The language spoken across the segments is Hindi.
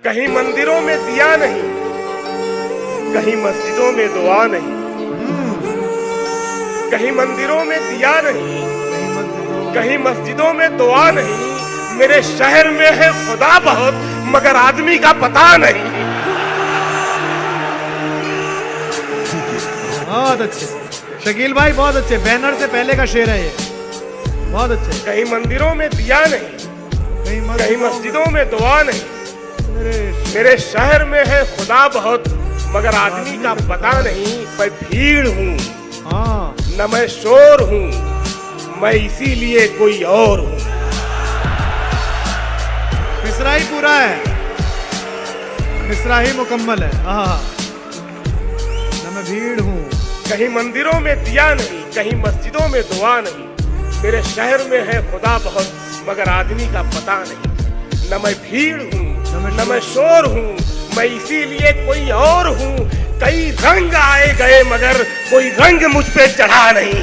कहीं मंदिरों में दिया नहीं, कहीं मस्जिदों में दुआ नहीं, कहीं मंदिरों में दिया नहीं, कहीं मस्जिदों में दुआ नहीं। मेरे शहर में है खुदा बहुत, मगर आदमी का पता नहीं। बहुत अच्छे शकील भाई, बहुत अच्छे। बैनर से पहले का शेर है ये, बहुत अच्छे। कहीं मंदिरों में दिया नहीं, कहीं मस्जिदों में दुआ नहीं। मेरे शहर में है खुदा बहुत, मगर आदमी का पता नहीं। मैं भीड़ हूँ, न मैं शोर हूँ, मैं इसीलिए कोई और हूँ। मिसरा ही पूरा है, मिसरा ही मुकम्मल है। न मैं भीड़ हूँ। कहीं मंदिरों में दिया नहीं, कहीं मस्जिदों में दुआ नहीं। मेरे शहर में है खुदा बहुत, मगर आदमी का पता नहीं। न मैं भीड़ हूँ, न मैं शोर हूँ, मैं इसीलिए कोई और हूँ। कई रंग आए गए, मगर कोई रंग मुझ पे चढ़ा नहीं।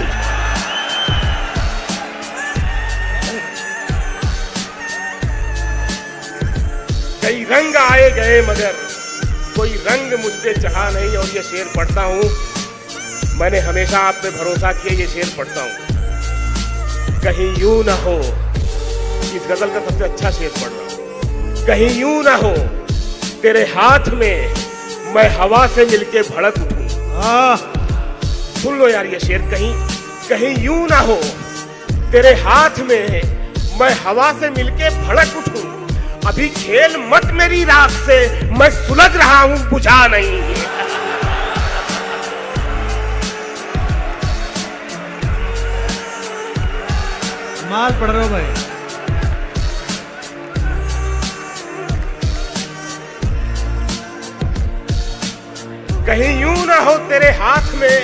कई रंग आए गए, मगर कोई रंग मुझ पे चढ़ा नहीं। और ये शेर पढ़ता हूँ, मैंने हमेशा आप पे भरोसा किया, ये शेर पढ़ता हूँ। कहीं यूं ना हो, इस गजल का सबसे अच्छा शेर पढ़ रहा हूं। कहीं यूं ना हो तेरे हाथ में मैं हवा से मिलके भड़क उठूं। सुन लो यार ये शेर। कहीं यूं ना हो तेरे हाथ में मैं हवा से मिलके भड़क उठूं। अभी खेल मत मेरी राख से, मैं सुलझ रहा हूं, बुझा नहीं। माल पढ़ रहे हो भाई। कहीं यूं ना हो तेरे हाथ में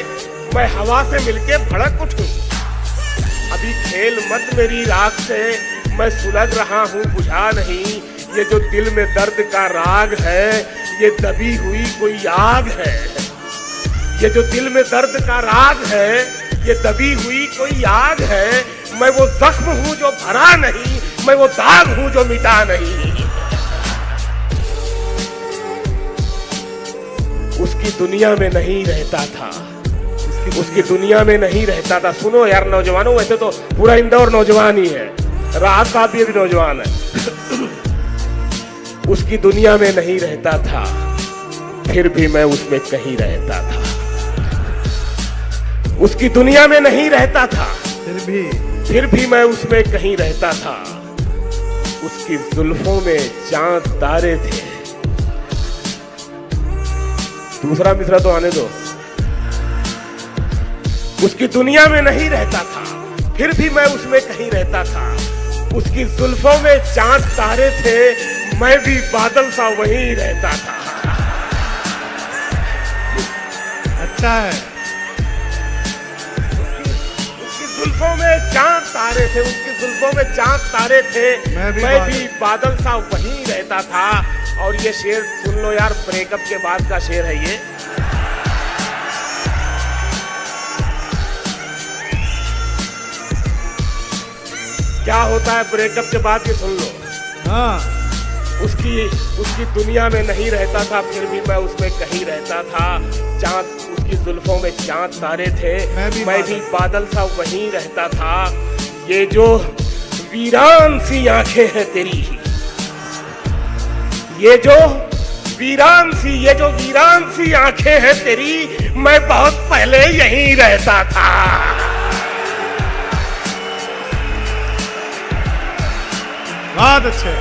मैं हवा से मिलके भड़क उठूं। अभी खेल मत मेरी राख से, मैं सुलझ रहा हूं, बुझा नहीं। ये जो दिल में दर्द का राग है, ये दबी हुई कोई आग है। ये जो दिल में दर्द का राग है, ये दबी हुई कोई आग है। मैं वो जख्म हूं जो भरा नहीं, मैं वो दाग हूं जो मिटा नहीं। उसकी दुनिया में नहीं रहता था, उसकी दुनिया में नहीं रहता था। सुनो यार नौजवानों, वैसे तो पूरा इंदौर नौजवान ही है, राहत साहब भी नौजवान है। उसकी दुनिया में नहीं रहता था, फिर भी मैं उसमें कहीं रहता था। उसकी दुनिया में नहीं रहता था, फिर भी मैं उसमें कहीं रहता था। उसकी जुल्फों में चांद तारे थे। दूसरा मिसरा तो आने दो। उसकी दुनिया में नहीं रहता था, फिर भी मैं उसमें कहीं रहता था। उसकी जुल्फों में चांद तारे थे, मैं भी बादल सा वहीं रहता था। अच्छा है। उसकी जुल्फों में चांद तारे थे, उसकी जुल्फों में चांद तारे थे, मैं भी बादल सा वहीं रहता था। और ये शेर सुन लो यार, ब्रेकअप के बाद का शेर है ये। क्या होता है ब्रेकअप के बाद, ये सुन लो। उसकी दुनिया में नहीं रहता था, फिर भी मैं उसमें कहीं रहता था। चांद, उसकी जुल्फों में चांद तारे थे, मैं भी बादल सा वहीं रहता था। ये जो वीरान सी आंखें हैं तेरी, ये जो वीरान सी आंखें हैं तेरी, मैं बहुत पहले यहीं रहता था। बहुत अच्छे।